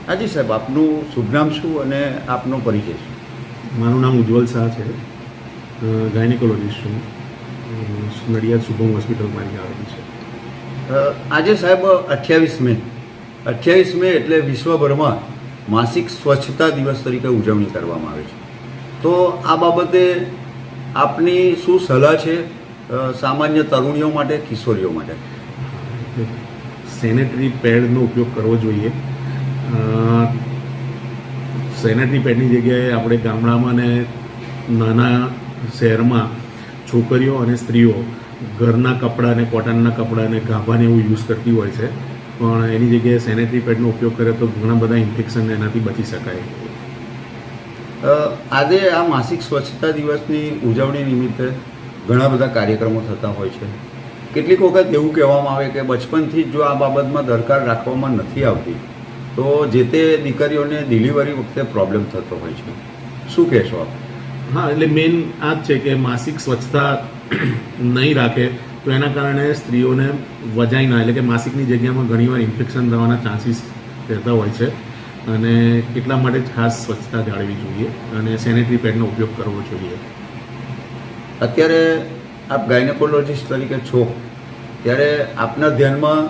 હાજી સાહેબ, આપનું શુભ નામ શું અને આપનો પરિચય શું? મારું નામ ઉજ્જવલ શાહ છે, ગાયનેકોલોજીસ્ટ છું. નડિયાદ શુભમ હોસ્પિટલ મારી આવેલી છે. આજે સાહેબ 28 મે એટલે વિશ્વભરમાં માસિક સ્વચ્છતા દિવસ તરીકે ઉજવણી કરવામાં આવે છે. તો આ બાબતે આપની શું સલાહ છે સામાન્ય તરુણીઓ માટે, કિશોરીઓ માટે? સેનેટરી પેડનો ઉપયોગ કરવો જોઈએ. સેનેટરી પેડની જગ્યાએ આપણે ગામડામાં ને નાના શહેરમાં છોકરીઓ અને સ્ત્રીઓ ઘરના કપડાં ને કોટનના કપડાં ને ગાભાને એવું યુઝ કરતી હોય છે, પણ એની જગ્યાએ સેનેટરી પેડનો ઉપયોગ કરે તો ઘણા બધા ઇન્ફેક્શન એનાથી બચી શકાય. આજે આ માસિક સ્વચ્છતા દિવસની ઉજવણી નિમિત્તે ઘણા બધા કાર્યક્રમો થતા હોય છે. કેટલીક વખત એવું કહેવામાં આવે કે બચપનથી જ જો આ બાબતમાં દરકાર રાખવામાં નથી આવતી તો જે તે દીકરીઓને ડિલિવરી વખતે પ્રોબ્લેમ થતો હોય છે. શું કહેશો આપ? હા, એટલે મેઇન આ જ છે કે માસિક સ્વચ્છતા નહીં રાખે તો એના કારણે સ્ત્રીઓને વજાઈના એટલે કે માસિકની જગ્યામાં ઘણીવાર ઇન્ફેક્શન થવાના ચાન્સીસ રહેતા હોય છે, અને એટલા માટે જ ખાસ સ્વચ્છતા જાળવવી જોઈએ અને સેનેટરી પેડનો ઉપયોગ કરવો જોઈએ. અત્યારે આપ ગાયનેકોલોજીસ્ટ તરીકે છો ત્યારે આપના ધ્યાનમાં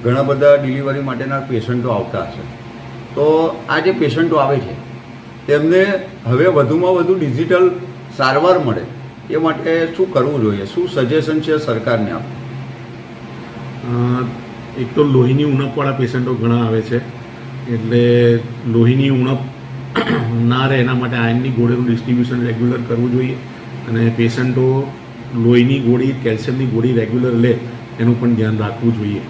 ઘણા બધા ડિલિવરી માટેના પેશન્ટો આવતા હશે. તો આ જે પેશન્ટો આવે છે તેમને હવે વધુમાં વધુ ડિજિટલ સારવાર મળે એ માટે શું કરવું જોઈએ? શું સજેશન છે સરકારને આપ? એક તો લોહીની ઉણપવાળા પેશન્ટો ઘણા આવે છે, એટલે લોહીની ઉણપ ના રહે એના માટે આયર્નની ગોળીનું ડિસ્ટ્રીબ્યુશન રેગ્યુલર કરવું જોઈએ, અને પેશન્ટો લોહીની ગોળી, કેલ્શિયમની ગોળી રેગ્યુલર લે એનું પણ ધ્યાન રાખવું જોઈએ.